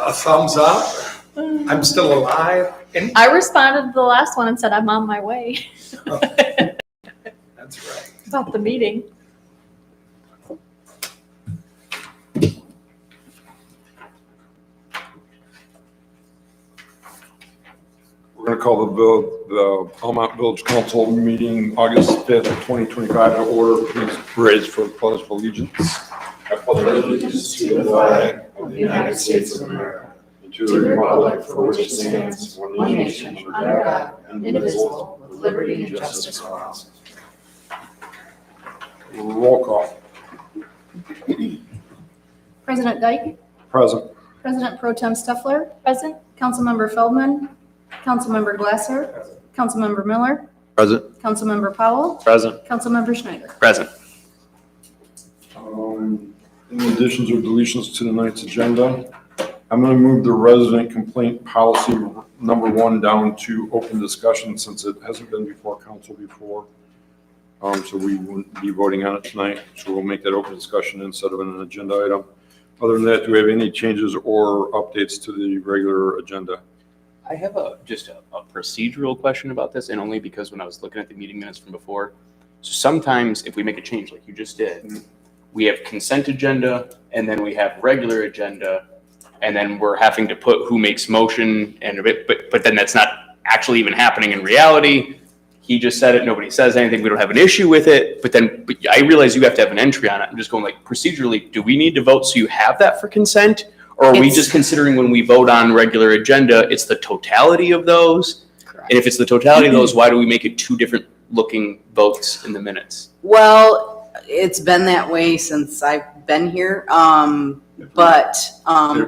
a thumbs up. I'm still alive. And I responded to the last one and said, I'm on my way. that's right. About the meeting. We're going to call the Almont Village Council meeting August 5th, 2025 to order. Please raise for the Pledge of Allegiance. I pledge allegiance to the flag of the United States of America and to the republic for which it stands, one nation, under God, indivisible, with liberty and justice for all. Roll call. President Dyke, Present. President Pro Tem Steffler, Present? Councilmember Feldman, Councilmember Glasser, Councilmember Miller, Present. Councilmember Powell, Present. Councilmember Schneider. Present. Any additions or deletions to tonight's agenda? I'm going to move the resident complaint policy number 1 down to open discussion since it hasn't been before council before. So we wouldn't be voting on it tonight. So we'll make that open discussion instead of an agenda item. Other than that, do we have any changes or updates to the regular agenda? I have just a procedural question about this, and only because when I was looking at the meeting minutes from before, so sometimes if we make a change like you just did, we have consent agenda, and then we have regular agenda, and then we're having to put who makes motion, and but then that's not actually even happening in reality. He just said it, nobody says anything, we don't have an issue with it, but I realize you have to have an entry on it. I'm just going like, procedurally, do we need to vote so you have that for consent? Or are we just considering when we vote on regular agenda, it's the totality of those? Correct. And if it's the totality of those, why do we make it 2 different looking votes in the minutes? Well, it's been that way since I've been here, but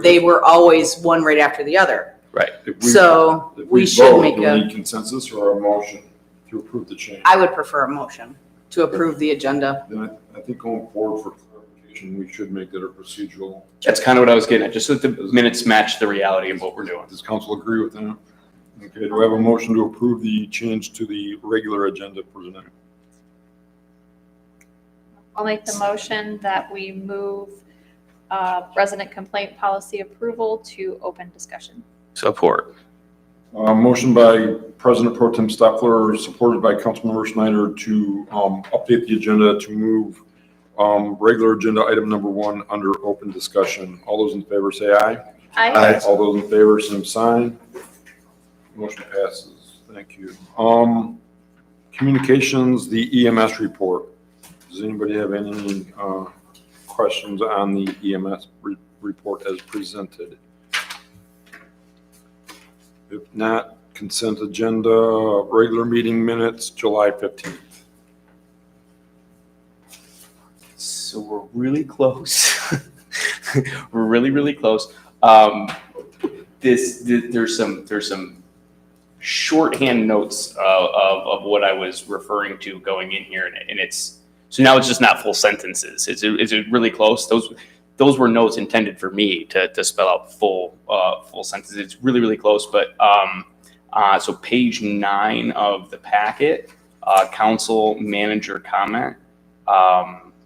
they were always one right after the other. Right. So If we should vote, make do we a, need consensus or a motion to approve the change? I would prefer a motion to approve the agenda. Then I think going forward for clarification, we should make that a procedural. That's kind of what I was getting at, just so that the minutes match the reality of what we're doing. Does council agree with that? Okay, do I have a motion to approve the change to the regular agenda presented? I'll make the motion that we move resident complaint policy approval to open discussion. Support. Motion by President Pro Tem Steffler, supported by Councilmember Schneider to update the agenda to move regular agenda item number 1 under open discussion. All those in favor say aye. Aye. All those in favor, same sign. Motion passes. Thank you. Communications, the EMS report. Does anybody have any questions on the EMS report as presented? If not, consent agenda, regular meeting minutes, July 15th. So we're really close. We're really close. There's some shorthand notes of what I was referring to going in here, and it's so now it's just not full sentences. Is it really close? Those were notes intended for me to spell out full sentences. It's really close, but so page 9 of the packet, council manager comment.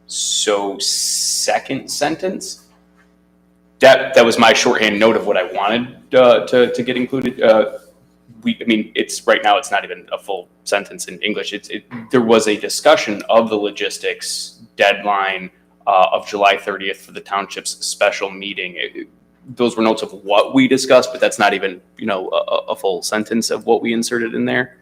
So second sentence, that was my shorthand note of what I wanted to get included. It's right now, it's not even a full sentence in English. There was a discussion of the logistics deadline of July 30th for the township's special meeting. Those were notes of what we discussed, but that's not even, a full sentence of what we inserted in there.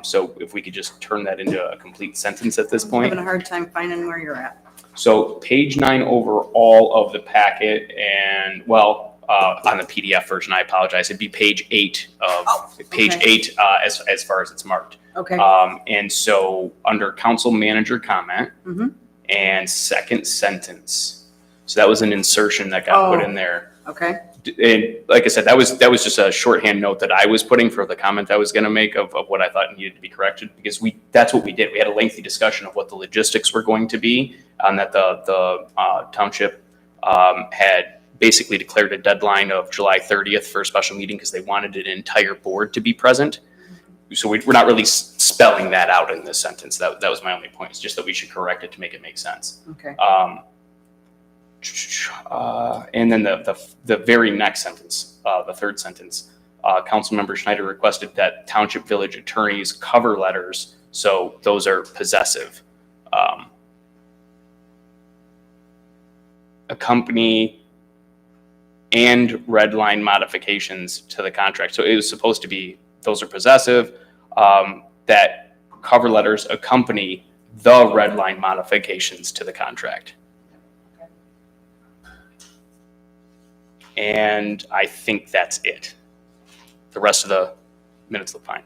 So if we could just turn that into a complete sentence at this I'm point. having a hard time finding where you're at. So page 9 overall of the packet, and on the PDF version, I apologize. It'd be page 8 of page okay. 8 as far as it's marked. Okay. And so under council manager comment Mhm. and second sentence. So that was an insertion that got put in there. Okay. And like I said, that was just a shorthand note that I was putting for the comment I was going to make of what I thought needed to be corrected, because that's what we did. We had a lengthy discussion of what the logistics were going to be, and that the township had basically declared a deadline of July 30th for a special meeting because they wanted an entire board to be present. So we're not really spelling that out in this sentence. That was my only point. It's just that we should correct it to make it make sense. Okay. And then the very next sentence, the third sentence, Councilmember Schneider requested that Township Village attorneys cover letters, so those are possessive. Accompany and red line modifications to the contract. So it was supposed to be, those are possessive, that cover letters accompany the red line modifications to the contract. And I think that's it. The rest of the minutes look fine.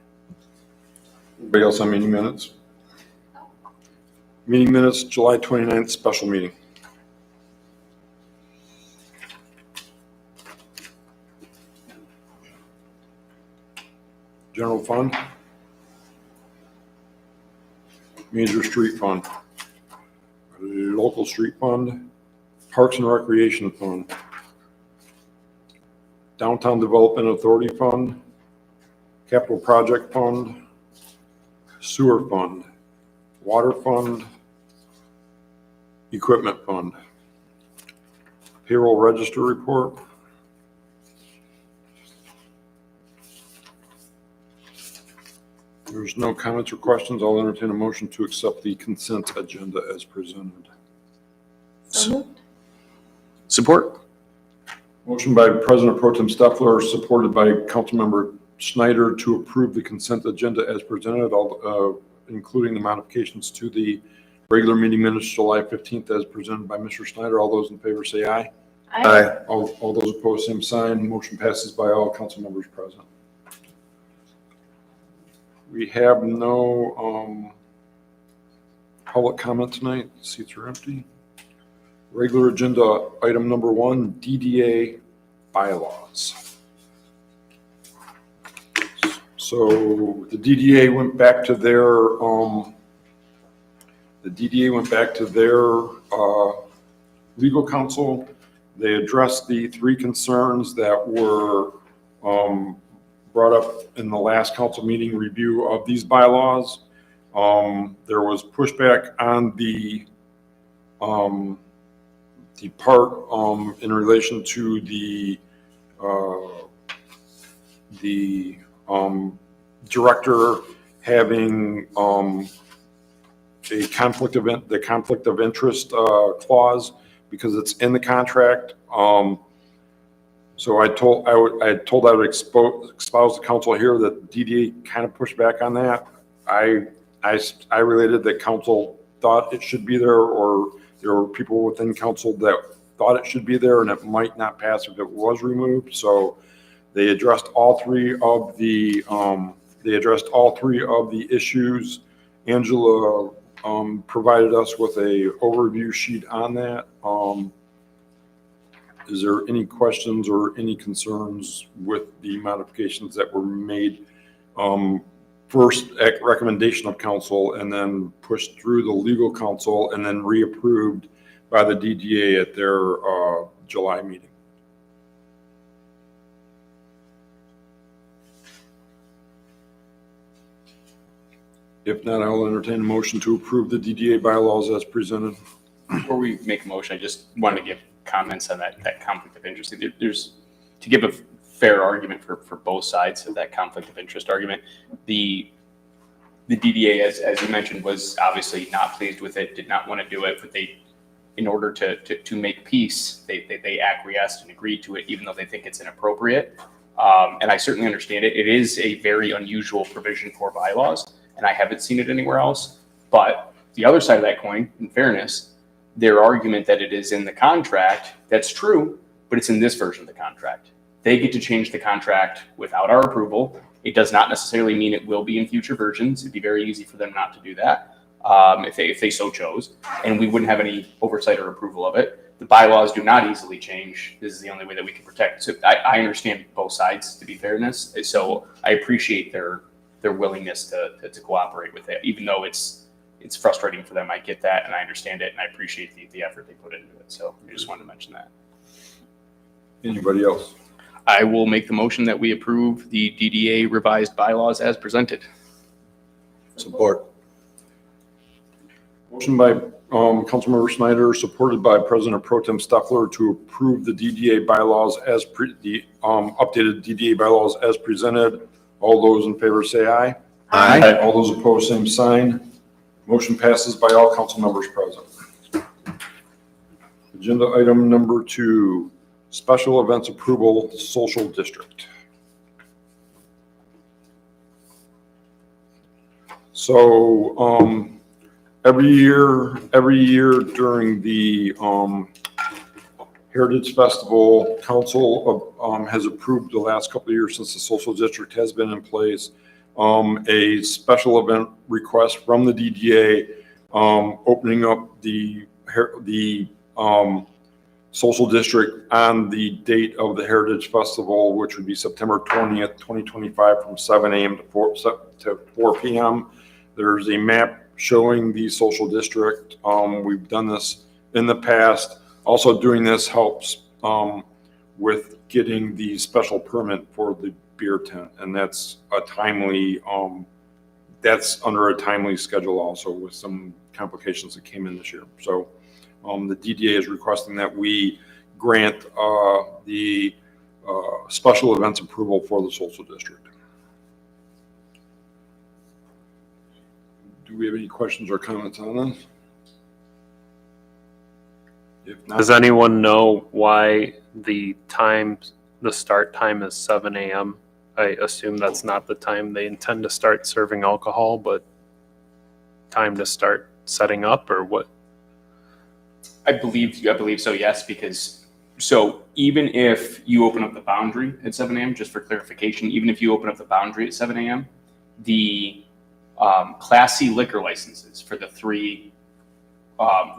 Anybody else on meeting minutes? Meeting minutes, July 29th, special meeting. General fund. Major street fund. Local street fund. Parks and Recreation fund. Downtown Development Authority fund. Capital Project fund. Sewer fund. Water fund. Equipment fund. Payroll register report. There's no comments or questions. I'll entertain a motion to accept the consent agenda as presented. So moved. Support? Motion by President Pro Tem Steffler, supported by Councilmember Schneider to approve the consent agenda as presented, including the modifications to the regular meeting minutes July 15th as presented by Mr. Schneider. All those in favor say aye. Aye. All those opposed, same sign. Motion passes by all council members present. We have no public comment tonight. Seats are empty. Regular agenda item number 1, DDA bylaws. So the DDA went back to their legal counsel. They addressed the 3 concerns that were brought up in the last council meeting review of these bylaws. There was pushback on the part in relation to the director having the conflict of interest clause because it's in the contract. So I would espouse the council here that DDA kind of pushed back on that. I related that council thought it should be there, or there were people within council that thought it should be there and it might not pass if it was removed. So they addressed all 3 of the issues. Angela provided us with a overview sheet on that. Is there any questions or any concerns with the modifications that were made first at recommendation of council and then pushed through the legal counsel and then reapproved by the DDA at their July meeting? If not, I'll entertain a motion to approve the DDA bylaws as presented. Before we make a motion, I just wanted to give comments on that conflict of interest. There's, to give a fair argument for both sides of that conflict of interest argument, the DDA, as you mentioned, was obviously not pleased with it, did not want to do it, but they, in order to make peace, they acquiesced and agreed to it, even though they think it's inappropriate. And I certainly understand it. It is a very unusual provision for bylaws, and I haven't seen it anywhere else. But the other side of that coin, in fairness, their argument that it is in the contract, that's true, but it's in this version of the contract. They get to change the contract without our approval. It does not necessarily mean it will be in future versions. It'd be very easy for them not to do that if they so chose, and we wouldn't have any oversight or approval of it. The bylaws do not easily change. This is the only way that we can protect. So I understand both sides, to be fairness. So I appreciate their willingness to cooperate with it, even though it's frustrating for them. I get that, and I understand it, and I appreciate the effort they put into it. So I just wanted to mention that. Anybody else? I will make the motion that we approve the DDA revised bylaws as presented. Support. Motion by Councilmember Snyder, supported by President Pro Tem Stoeffler, to approve the DDA bylaws as updated DDA bylaws as presented. All those in favor say aye. Aye. All those opposed, same sign. Motion passes by all council members present. Agenda item number 2, special events approval, social district. So, every year during the Heritage Festival, council has approved the last couple of years since the social district has been in place, a special event request from the DDA, opening up the social district on the date of the Heritage Festival, which would be September 20th, 2025, from 7 a.m. to 4 p.m. There's a map showing the social district. We've done this in the past. Also doing this helps with getting the special permit for the beer tent, and that's a timely, that's under a timely schedule also, with some complications that came in this year. So the DDA is requesting that we grant the special events approval for the social district. Do we have any questions or comments on this? If not, Does anyone know why the start time is 7 a.m.? I assume that's not the time they intend to start serving alcohol, but time to start setting up, or what? I believe so, yes, because so even if you open up the boundary at 7 a.m., just for clarification, even if you open up the boundary at 7 a.m., the Class C liquor licenses for the 3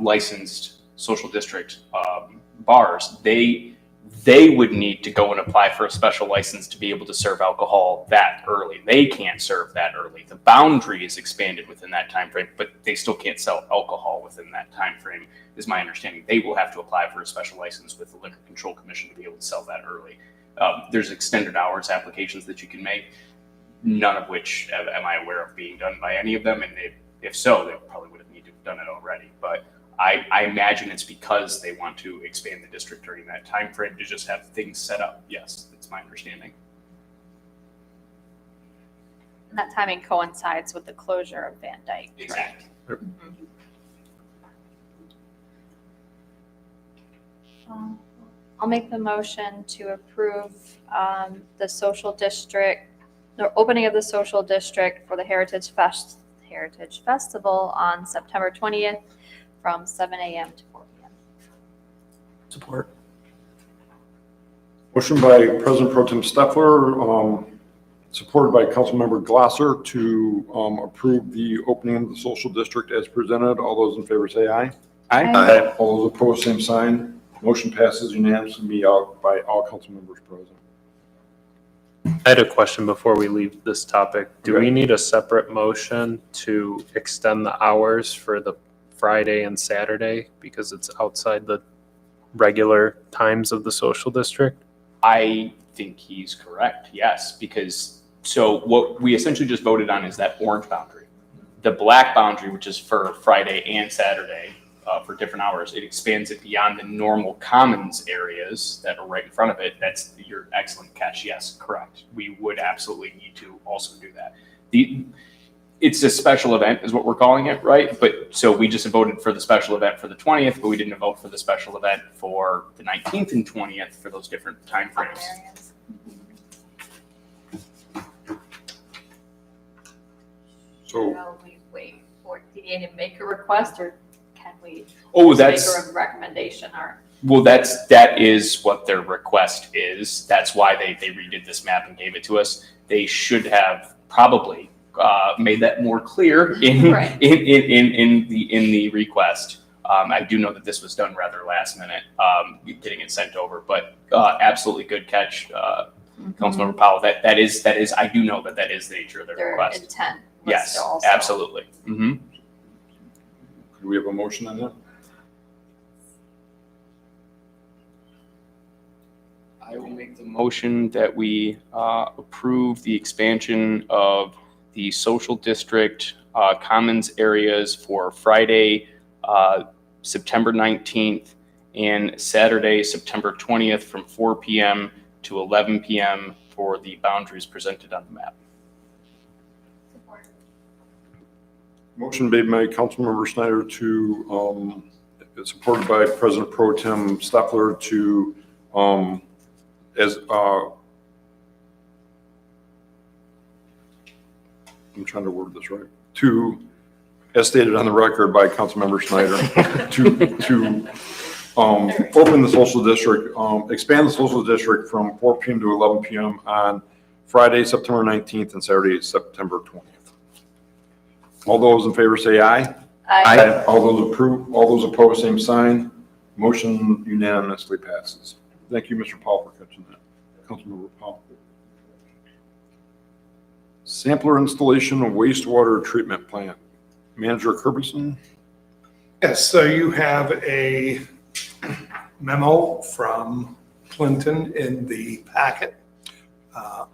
licensed social district bars, they would need to go and apply for a special license to be able to serve alcohol that early. They can't serve that early. The boundary is expanded within that time frame, but they still can't sell alcohol within that time frame, is my understanding. They will have to apply for a special license with the Liquor Control Commission to be able to sell that early. There's extended hours applications that you can make, none of which am I aware of being done by any of them, and if so, they probably would have needed to have done it already. But I imagine it's because they want to expand the district during that time frame to just have things set up. Yes, that's my understanding. And that timing coincides with the closure of Van Dyke. Exactly. I'll make the motion to approve the social district, the opening of the social district for the Heritage Festival on September 20th from 7 a.m. to 4 p.m. Support. motion by President Pro Tem Stoeffler, supported by Councilmember Glosser, to approve the opening of the social district as presented. All those in favor say aye. Aye. All those opposed, same sign. Motion passes unanimously by all council members present. I had a question before we leave this topic. Do Okay. we need a separate motion to extend the hours for the Friday and Saturday because it's outside the regular times of the social district? I think he's correct, yes, because so what we essentially just voted on is that orange boundary. The black boundary, which is for Friday and Saturday for different hours, it expands it beyond the normal commons areas that are right in front of it. That's your excellent catch. Yes, correct. We would absolutely need to also do that. It's a special event is what we're calling it, right? But so we just voted for the special event for the 20th, but we didn't vote for the special event for the 19th and 20th for those different time frames. So, Will we wait for DDA to make a request, or can we Oh, make that's a recommendation? Or well, that is what their request is. That's why they redid this map and gave it to us. They should have probably made that more clear in Right. in the request. I do know that this was done rather last minute, getting it sent over, but absolutely good catch, Councilmember Powell. That is I do know that is the nature of their their request. intent was Yes, to also. absolutely. Mm-hmm. could we have a motion on that? I will make the motion that we approve the expansion of the social district commons areas for Friday, September 19th, and Saturday, September 20th from 4 p.m. to 11 p.m. for the boundaries presented on the map. Motion made by Councilmember Snyder to, supported by President Pro Tem Stoeffler to, I'm trying to word this right, to, as stated on the record by Councilmember Snyder, to open the social district, expand the social district from 4 p.m. to 11 p.m. on Friday, September 19th and Saturday, September 20th. All those in favor say aye. Aye. All those opposed, same sign. Motion unanimously passes. Thank you, Mr. Paul, for catching that. Councilmember Paul. Sampler installation of wastewater treatment plant. Manager Kirbyson. Yes, so you have a memo from Clinton in the packet.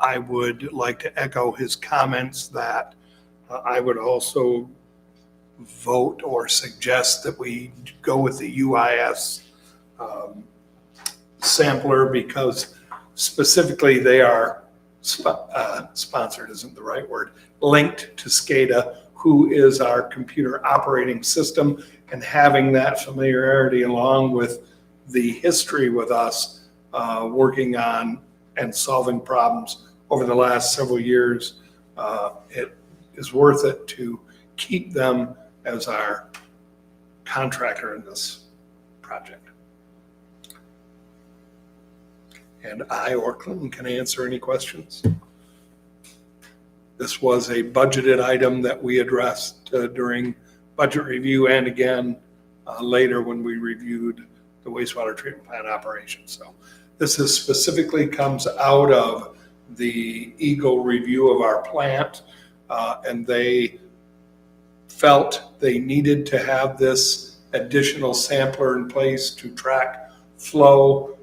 I would like to echo his comments that I would also vote or suggest that we go with the UIS sampler because specifically they are sponsored isn't the right word, linked to SCADA, who is our computer operating system, and having that familiarity along with the history with us working on and solving problems over the last several years, it is worth it to keep them as our contractor in this project. And I or Clinton can answer any questions. This was a budgeted item that we addressed during budget review and again later when we reviewed the wastewater treatment plant operations. So this is specifically comes out of the Eagle review of our plant, and they felt they needed to have this additional sampler in place to track flow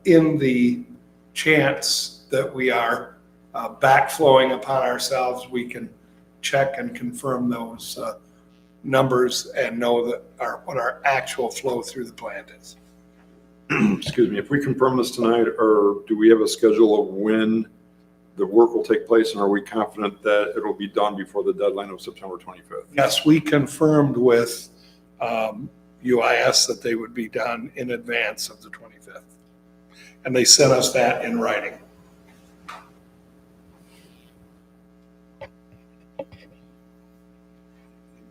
in the chance that we are backflowing upon ourselves. We can check and confirm those numbers and know that what our actual flow through the plant is. Excuse me, if we confirm this tonight, or do we have a schedule of when the work will take place, and are we confident that it'll be done before the deadline of September 25th? Yes, we confirmed with UIS that they would be done in advance of the 25th. And they sent us that in writing.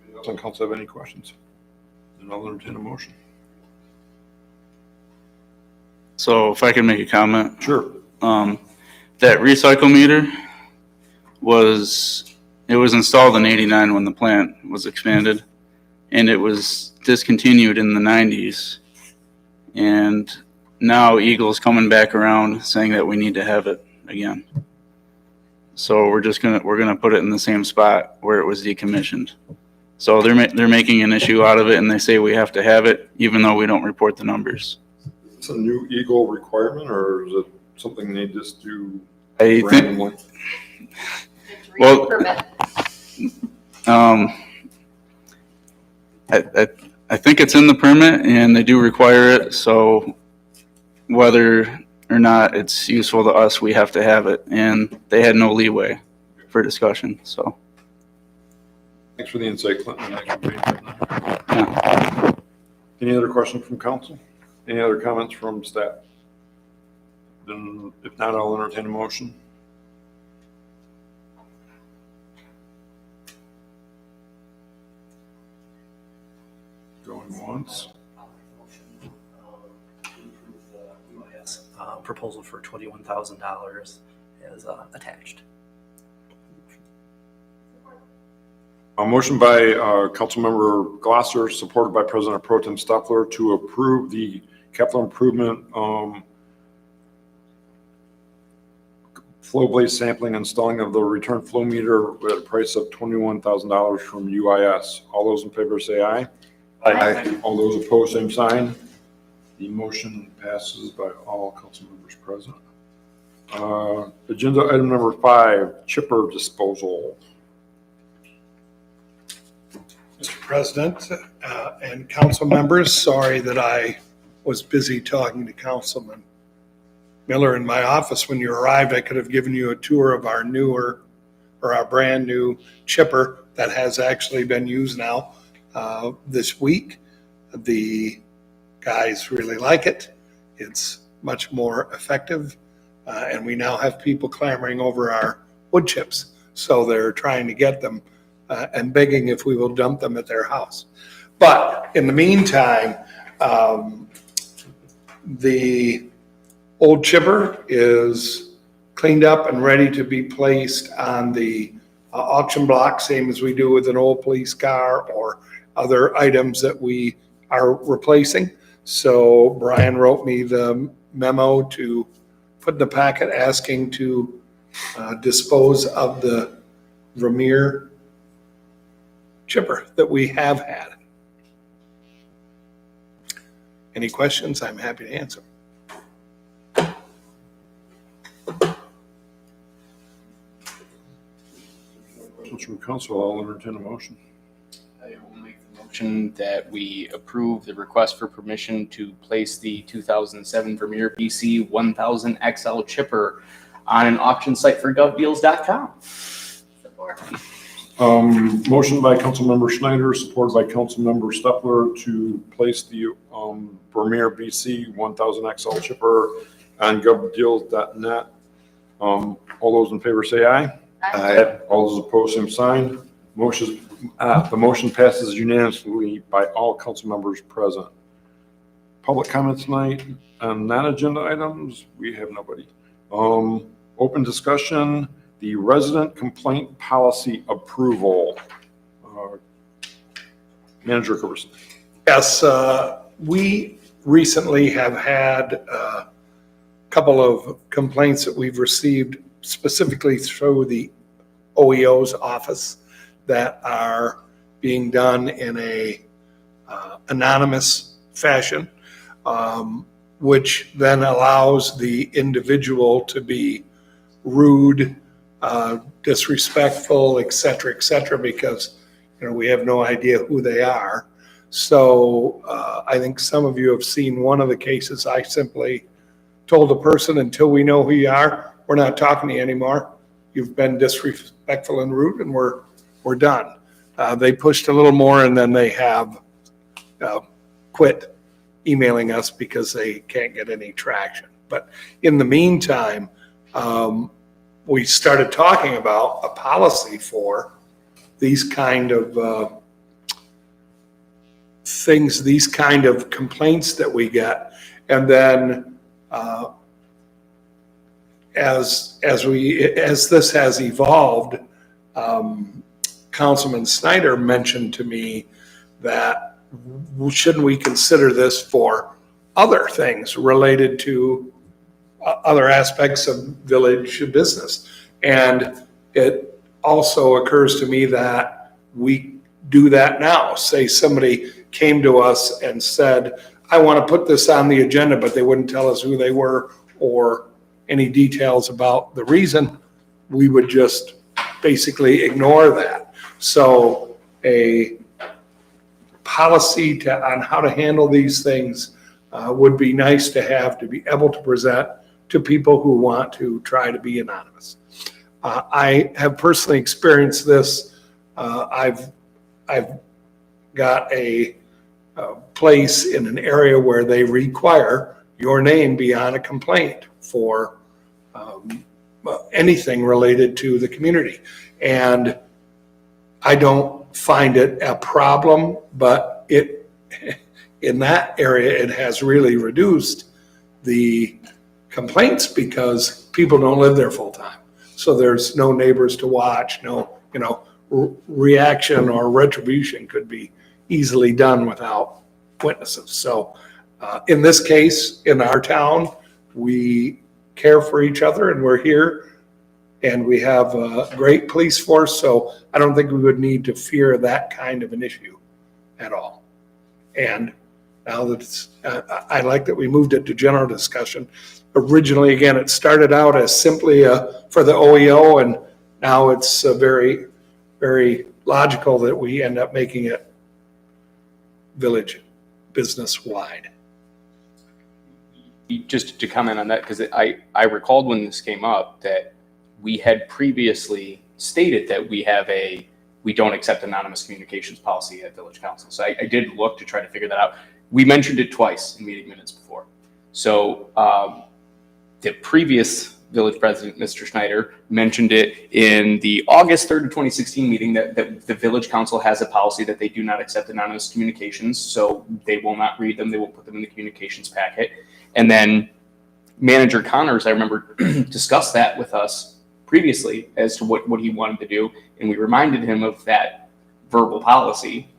Anybody else on council have any questions? Then I'll entertain a motion. So if I can make a comment, Sure. that recycle meter was installed in '89 when the plant was expanded, and it was discontinued in the '90s. And now Eagle's coming back around saying that we need to have it again. So we're gonna put it in the same spot where it was decommissioned. So they're making an issue out of it, and they say we have to have it even though we don't report the numbers. It's a new Eagle requirement, or is it something they just do I think, randomly? Well, Permit. I think it's in the permit and they do require it, so whether or not it's useful to us, we have to have it, and they had no leeway for discussion, so. Thanks for the insight, Clinton. Thanks for being here. Yeah. Any other questions from council? Any other comments from staff? Then, if not, I'll entertain a motion. Going once. Proposal for $21,000 is attached. A motion by Councilmember Glosser, supported by President Pro Tem Stoeffler, to approve the capital improvement flow blaze sampling and installing of the return flow meter at a price of $21,000 from UIS. All those in favor say aye. Aye. All those opposed, same sign. The motion passes by all council members present. Agenda item number 5, chipper disposal. Mr. President and council members. Sorry that I was busy talking to Councilman Miller in my office when you arrived. I could have given you a tour of our brand new chipper that has actually been used now this week. The guys really like it. It's much more effective. And we now have people clamoring over our wood chips. So they're trying to get them and begging if we will dump them at their house. But in the meantime, the old chipper is cleaned up and ready to be placed on the auction block, same as we do with an old police car or other items that we are replacing. So Brian wrote me the memo to put in the packet asking to dispose of the Vermeer chipper that we have had. Any questions? I'm happy to answer. Questions from council? I'll entertain a motion. I will make the motion that we approve the request for permission to place the 2007 Vermeer BC 1000 XL chipper on an auction site for govdeals.com. Support. Motion by Councilmember Schneider, supported by Councilmember Stepler to place the Vermeer BC 1000 XL chipper on govdeals.net. All those in favor say aye. Aye. All those opposed, same sign. The motion passes unanimously by all council members present. Public comment tonight on non-agenda items, we have nobody. Open discussion, the resident complaint policy approval. Manager Carson. Yes, we recently have had a couple of complaints that we've received specifically through the OEO's office that are being done in a anonymous fashion, which then allows the individual to be rude, disrespectful, et cetera, because we have no idea who they are. So I think some of you have seen one of the cases. I simply told the person, until we know who you are, we're not talking to you anymore. You've been disrespectful and rude, and we're done. They pushed a little more, and then they have quit emailing us because they can't get any traction. But in the meantime, we started talking about a policy for these kind of things, these kind of complaints that we get. And then as this has evolved, Councilman Snyder mentioned to me that shouldn't we consider this for other things related to other aspects of village business. And it also occurs to me that we do that now. Say somebody came to us and said, I want to put this on the agenda, but they wouldn't tell us who they were or any details about the reason. We would just basically ignore that. So a policy on how to handle these things would be nice to have, to be able to present to people who want to try to be anonymous. I have personally experienced this. I've got a place in an area where they require your name be on a complaint for anything related to the community. And I don't find it a problem, but in that area, it has really reduced the complaints because people don't live there full time. So there's no neighbors to watch, no, reaction or retribution could be easily done without witnesses. So in this case, in our town, we care for each other and we're here and we have a great police force. So I don't think we would need to fear that kind of an issue at all. And now that it's, I like that we moved it to general discussion. Originally, again, it started out as simply for the OEO, and now it's very, very logical that we end up making it village business wide. Just to comment on that, because I recalled when this came up that we had previously stated that we don't accept anonymous communications policy at village council. So I did look to try to figure that out. We mentioned it twice in meeting minutes before. So the previous village president, Mr. Schneider, mentioned it in the August 3rd, 2016 meeting that the village council has a policy that they do not accept anonymous communications. So they will not read them. They will put them in the communications packet. And then Manager Connors, I remember, discussed that with us previously as to what he wanted to do. And we reminded him of that verbal policy.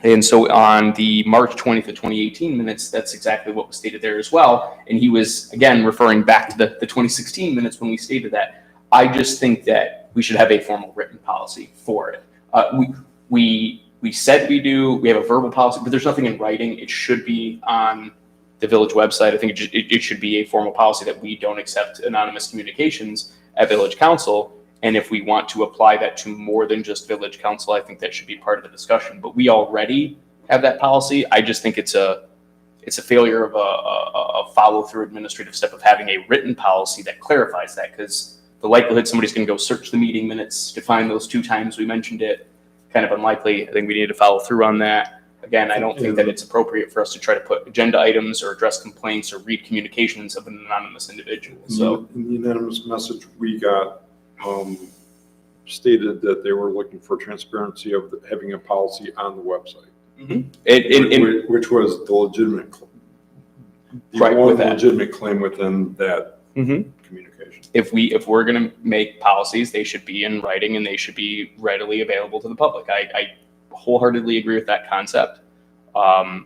And so on the March 20th of 2018 minutes, that's exactly what was stated there as well. And he was, again, referring back to the 2016 minutes when we stated that. I just think that we should have a formal written policy for it. We said we do, we have a verbal policy, but there's nothing in writing. It should be on the village website. I think it should be a formal policy that we don't accept anonymous communications at village council. And if we want to apply that to more than just village council, I think that should be part of the discussion. But we already have that policy. I just think it's a failure of a follow-through administrative step of having a written policy that clarifies that, because the likelihood somebody's going to go search the meeting minutes to find those 2 times we mentioned it, kind of unlikely. I think we need to follow through on that. Again, I don't think that it's appropriate for us to try to put agenda items or address complaints or read communications of an anonymous individual. So In the unanimous message we got, stated that they were looking for transparency of having a policy on the website. Which was the legitimate, Right, one with that. legitimate claim within that Mhm. communication. if we're going to make policies, they should be in writing and they should be readily available to the public. I wholeheartedly agree with that concept. I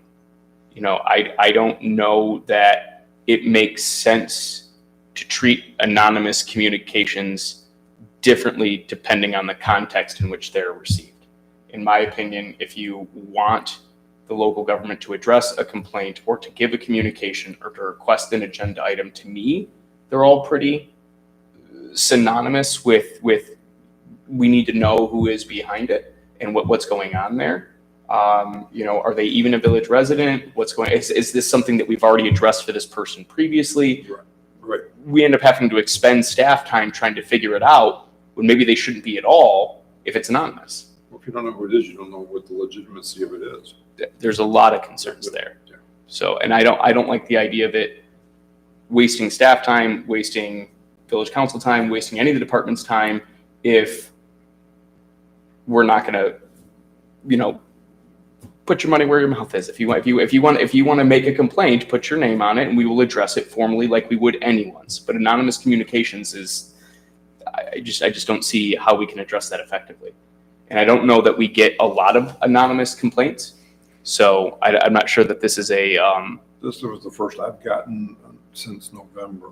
don't know that it makes sense to treat anonymous communications differently depending on the context in which they're received. In my opinion, if you want the local government to address a complaint or to give a communication or to request an agenda item, to me, they're all pretty synonymous with we need to know who is behind it and what's going on there. Are they even a village resident? Is this something that we've already addressed for this person previously? Right. We end up having to expend staff time trying to figure it out when maybe they shouldn't be at all if it's anonymous. Well, if you don't know who it is, you don't know what the legitimacy of it is. There's a lot of concerns there. Yeah. So, and I don't like the idea of it wasting staff time, wasting village council time, wasting any of the department's time if we're not going to, put your money where your mouth is. If you want to make a complaint, put your name on it, and we will address it formally like we would anyone's. But anonymous communications is, I just don't see how we can address that effectively. And I don't know that we get a lot of anonymous complaints. So I'm not sure that this is a. This was the first I've gotten since November.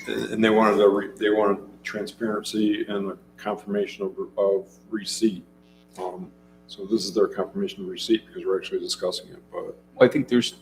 And they wanted transparency and a confirmation of receipt. So this is their confirmation of receipt because we're actually discussing it, but. I think there's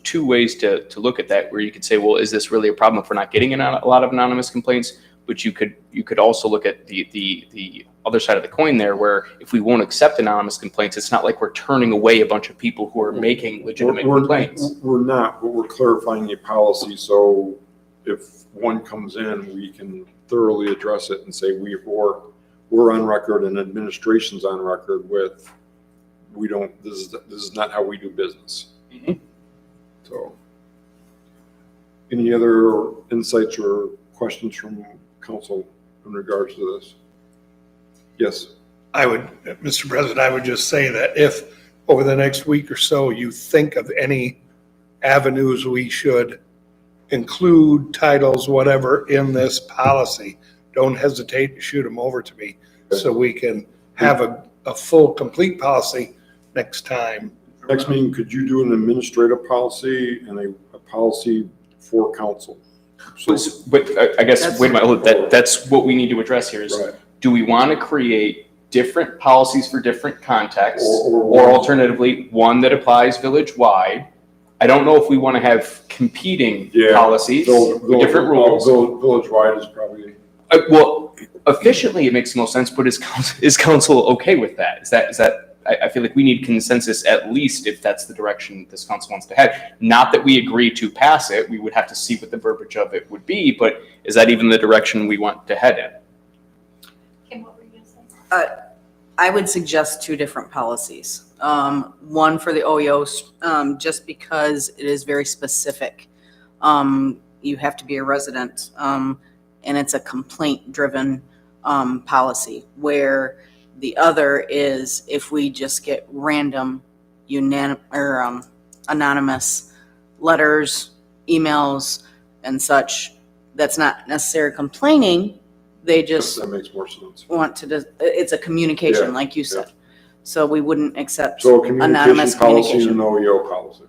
2 ways to look at that, where you could say, well, is this really a problem if we're not getting a lot of anonymous complaints? But you could also look at the other side of the coin there, where if we won't accept anonymous complaints, it's not like we're turning away a bunch of people who are making legitimate complaints. We're not, but we're clarifying a policy, so if one comes in, we can thoroughly address it and say we're on record and administration's on record with, this is not how we do business. Mhm. So, any other insights or questions from council in regards to this? Yes. Mr. President, I would just say that if over the next week or so you think of any avenues we should include, titles, whatever, in this policy, don't hesitate to shoot them over to me so we can have a full, complete policy next time. Next meeting, could you do an administrative policy and a policy for council? So, But I guess, wait a minute, that's what we need to address here is, right. do we want to create different policies for different contexts? Or Or alternatively, one that applies village-wide? I don't know if we want to have competing Yeah. policies with different rules. Village-wide is probably. Well, efficiently, it makes the most sense, but is council okay with that? Is that, I feel like we need consensus, at least if that's the direction this council wants to head. Not that we agree to pass it, we would have to see what the verbiage of it would be, but is that even the direction we want to head in? Kim, what were you gonna say? I would suggest two different policies. One for the OEO, just because it is very specific. You have to be a resident, and it's a complaint-driven policy, where the other is if we just get random anonymous letters, emails, and such, that's not necessarily complaining. They just That makes more sense. want to, it's a communication, Yeah, like you said. So we wouldn't accept So a anonymous communication policy and communication. an OEO policy.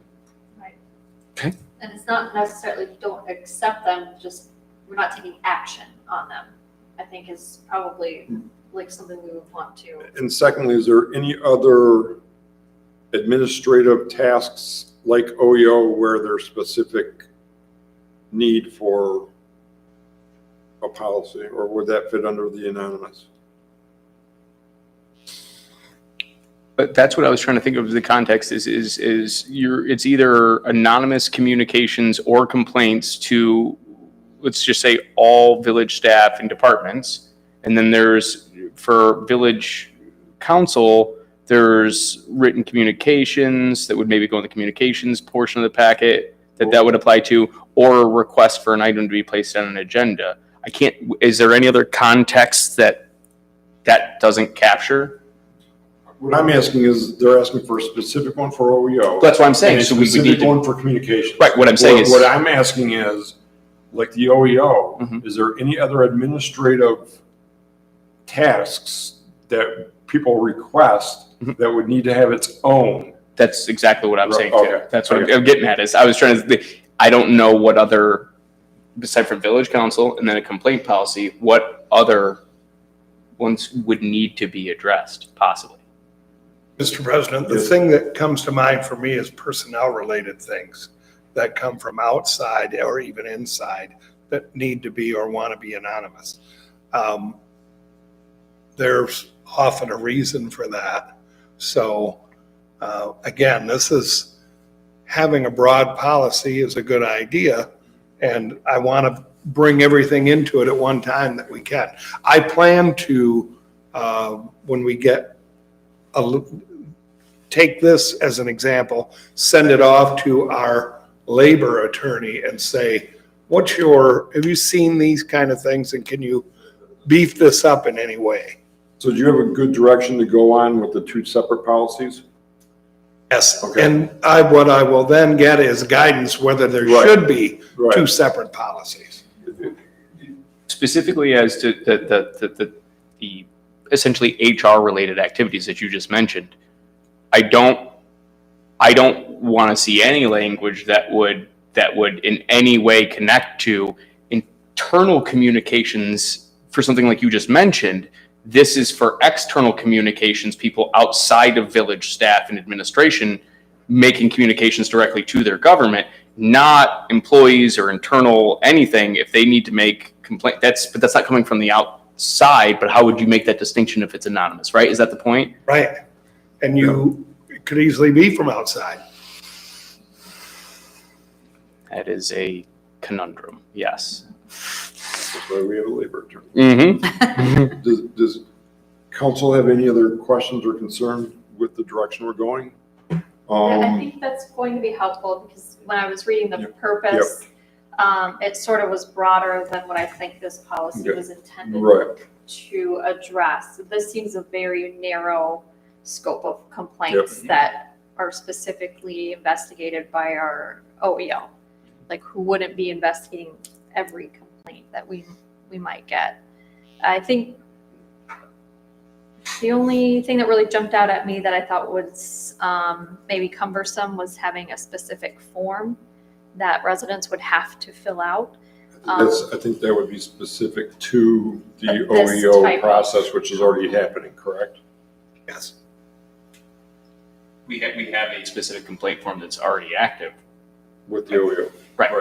And it's not necessarily don't accept them, just we're not taking action on them, I think is probably like something we would want to. And secondly, is there any other administrative tasks like OEO where there's specific need for a policy, or would that fit under the anonymous? But that's what I was trying to think of. The context is it's either anonymous communications or complaints to, let's just say, all village staff and departments. And then there's, for village council, there's written communications that would maybe go in the communications portion of the packet that would apply to, or a request for an item to be placed on an agenda. Is there any other context that doesn't capture? What I'm asking is, they're asking for a specific one for OEO. That's what I'm saying. And a So we would specific need to, one for communications. right, what I'm saying is, What I'm asking is, like the OEO, Mhm. is there any other administrative tasks that people request Mhm. that would need to have its own? that's exactly what I'm saying too. Okay. That's what Okay. I'm getting at, is I was trying to, I don't know what other, aside from village council and then a complaint policy, what other ones would need to be addressed, possibly? Mr. President, the Yes. thing that comes to mind for me is personnel-related things that come from outside or even inside that need to be or want to be anonymous. There's often a reason for that. So again, this is, having a broad policy is a good idea, and I want to bring everything into it at one time that we can. I plan to, when we get take this as an example, send it off to our labor attorney and say, have you seen these kind of things, and can you beef this up in any way? So do you have a good direction to go on with the two separate policies? Yes, Okay. and what I will then get is guidance whether there Right. should be two Right. separate policies. Specifically as to the essentially HR related activities that you just mentioned, I don't want to see any language that would in any way connect to internal communications for something like you just mentioned. This is for external communications, people outside of village staff and administration making communications directly to their government, not employees or internal anything. If they need to make complaint, but that's not coming from the outside. But how would you make that distinction if it's anonymous, right? Is that the point? Right. And it could easily be from outside. That is a conundrum, yes. That's why we have a labor attorney. Mm-hmm. Does council have any other questions or concern with the direction we're going? I think that's going to be helpful, because when I was reading the Yep. purpose, it sort of was broader than what I think this policy Okay. was intended Right. to address. This seems a very narrow scope of complaints that are specifically investigated by our OEO. Like, who wouldn't be investigating every complaint that we might get? I think the only thing that really jumped out at me that I thought was maybe cumbersome was having a specific form that residents would have to fill out. I think that would be specific to the This OEO type of- process, which is already happening, correct? Yes. We have a specific complaint form that's already active. With the OEO. Right.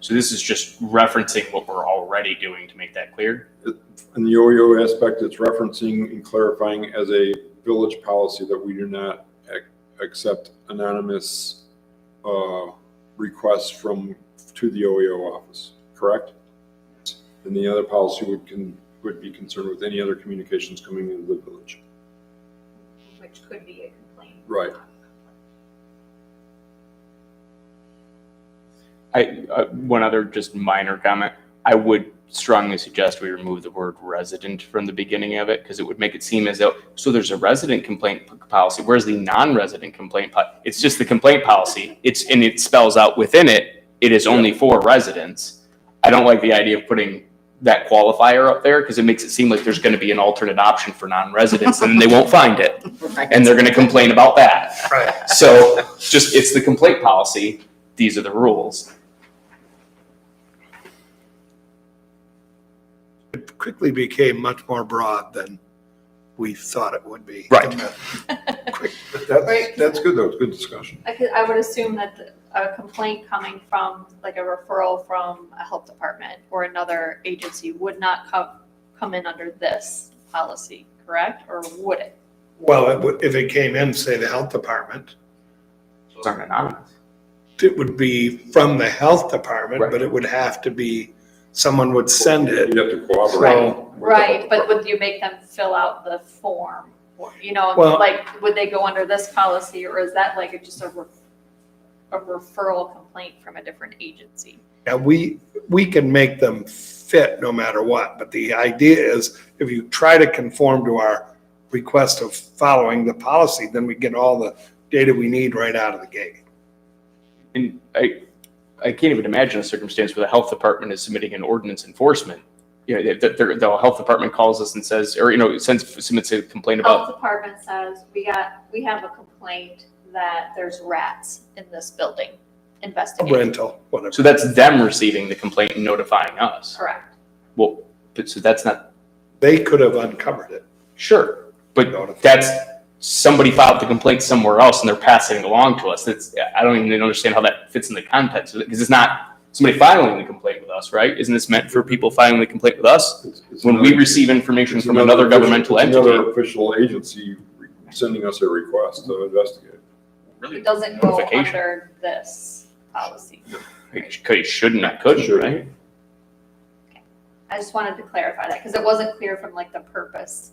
So this is just referencing what we're already doing to make that clear. In the OEO aspect, it's referencing and clarifying as a village policy that we do not accept anonymous requests to the OEO office, correct? And the other policy would be concerned with any other communications coming into the village. Which could be a complaint. Right. One other just minor comment. I would strongly suggest we remove the word resident from the beginning of it because it would make it seem as though, so there's a resident complaint policy. Where's the non-resident complaint? It's just the complaint policy. And it spells out within it, it is only for residents. I don't like the idea of putting that qualifier up there because it makes it seem like there's going to be an alternate option for non-residents and they won't find it. And they're going to complain about that. Right. So just, it's the complaint policy. These are the rules. It quickly became much more broad than we thought it would be. Right. That's good though. It's good discussion. I would assume that a complaint coming from, like a referral from a health department or another agency would not come in under this policy, correct? Or would it? Well, if it came in, say, the health department, Those aren't anonymous. it would be from the health department, Right. but it would have to be, someone would send it. You'd have to cooperate. with the Right, health but would you make them fill out the form? Or, Well- like, would they go under this policy or is that like just a referral complaint from a different agency? And we can make them fit no matter what, but the idea is if you try to conform to our request of following the policy, then we get all the data we need right out of the gate. And I can't even imagine a circumstance where the health department is submitting an ordinance enforcement. The health department calls us and says, or, submits a complaint Health about, department says, we have a complaint that there's rats in this building. A Investigate. rental, whatever. so that's them receiving the complaint and notifying us. Correct. Well, but so that's not, They could have uncovered it. sure, but that's, somebody filed the complaint somewhere else and they're passing it along to us. I don't even understand how that fits in the context of it, because it's not somebody filing the complaint with us, right? Isn't this meant for people filing the complaint with us? It's When we another- receive information it's from another governmental it's entity, Another official agency sending us a request to investigate. It doesn't go Notification. under this policy. it shouldn't, it couldn't, Should. right? I just wanted to clarify that because it wasn't clear from like the purpose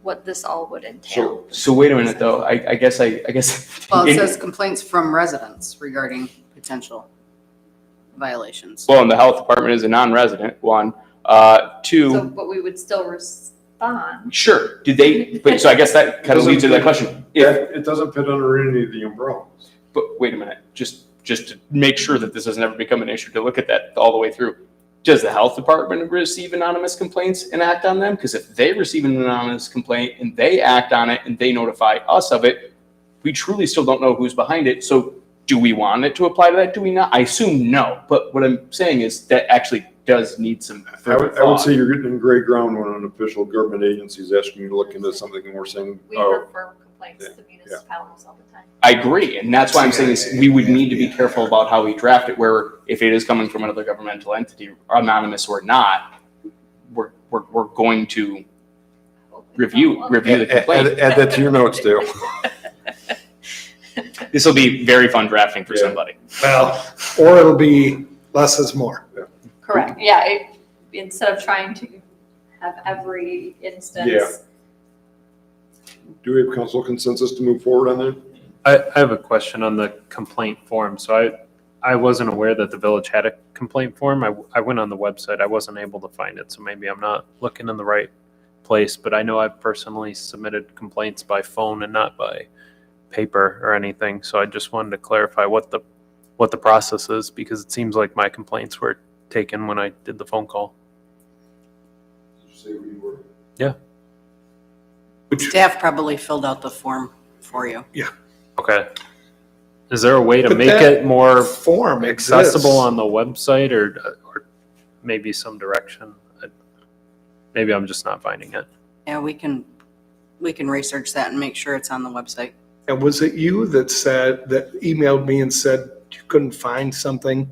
what this all would entail. So wait a minute though, I guess. Well, it says complaints from residents regarding potential violations. Well, and the health department is a non-resident, one. So, Two, but we would still respond. sure, so I guess that kind of leads to that question. It doesn't fit under any of the umbrellas. But wait a minute, just to make sure that this doesn't ever become an issue, to look at that all the way through. Does the health department receive anonymous complaints and act on them? Because if they receive an anonymous complaint and they act on it and they notify us of it, we truly still don't know who's behind it. So do we want it to apply to that? Do we not? I assume no. But what I'm saying is that actually does need some further I would thought. say you're getting in gray ground when an official government agency is asking you to look into something and we're saying, We oh, refer complaints to municipalities all the time. I agree, and that's why I'm saying is we would need to be careful about how we draft it, where if it is coming from another governmental entity, anonymous or not, we're going to review the complaint. add that to your notes, Dale. This will be very fun drafting for Yeah. somebody. Well, or it'll be less is more. Correct, yeah, instead of trying to have every instance. Yeah. Do we have council consensus to move forward on that? I have a question on the complaint form. So I wasn't aware that the village had a complaint form. I went on the website. I wasn't able to find it. So maybe I'm not looking in the right place, but I know I've personally submitted complaints by phone and not by paper or anything. So I just wanted to clarify what the process is, because it seems like my complaints were taken when I did the phone call. Did you say who you were? Staff probably filled out the form for you. Okay. Is there a way to But make that it more Form accessible exists. on the website, or maybe some direction? Maybe I'm just not finding it. Yeah, we can research that and make sure it's on the website. And was it you that emailed me and said you couldn't find something?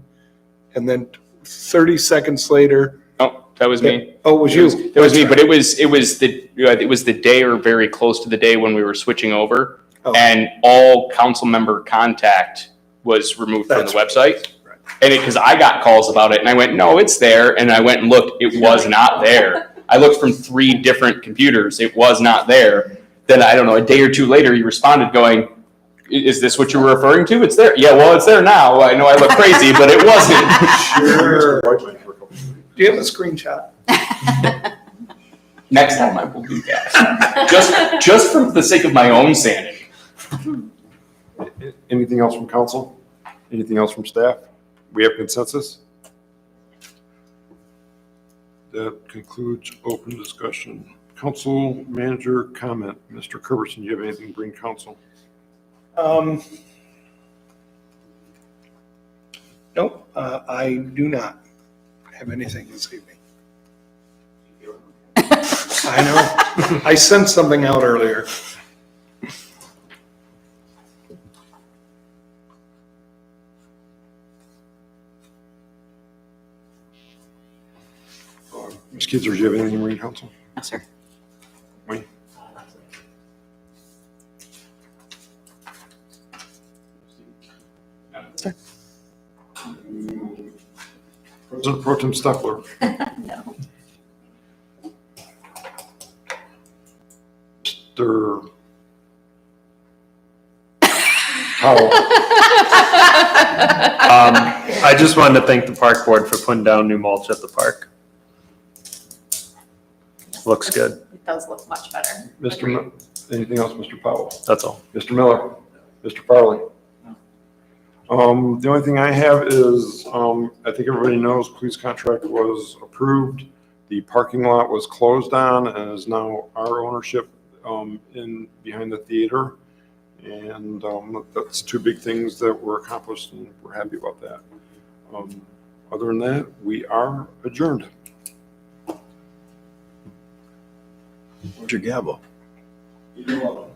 And then 30 seconds later, Oh, That was me. Oh, it was you. That was me, but it was the day or very close to the day when we were switching over, Oh. and all council member contact was removed from the That's website. right. And because I got calls about it, and I went, no, it's there, and I went and looked, it was not there. I looked from 3 different computers, it was not there. Then I don't know, a day or 2 later, you responded going, is this what you were referring to? It's there. Yeah, well, it's there now. I know I look crazy, but it wasn't. Sure. White man for a couple of minutes. Do you have a screenshot? Next time I will do that. Just for the sake of my own sanity. Anything else from council? Anything else from staff? We have consensus? That concludes open discussion. Council manager comment. Mr. Curberson, do you have anything to bring council? Nope, I do not have anything this evening. I know. I sent something out earlier. Ms. Kidser, do you have anything to bring council? No, sir. Wayne? President Pro Tem Steffler. No. Mr. Powell. I just wanted to thank the park board for putting down new mulch at the park. Looks good. It does look much better. Mr. Anything else, Mr. Powell? That's all. Mr. Miller? Mr. Farley? The only thing I have is, I think everybody knows police contract was approved. The parking lot was closed on and is now our ownership, in behind the theater. And, that's 2 big things that were accomplished and we're happy about that. Other than that, we are adjourned. Where's your gavel? You're welcome.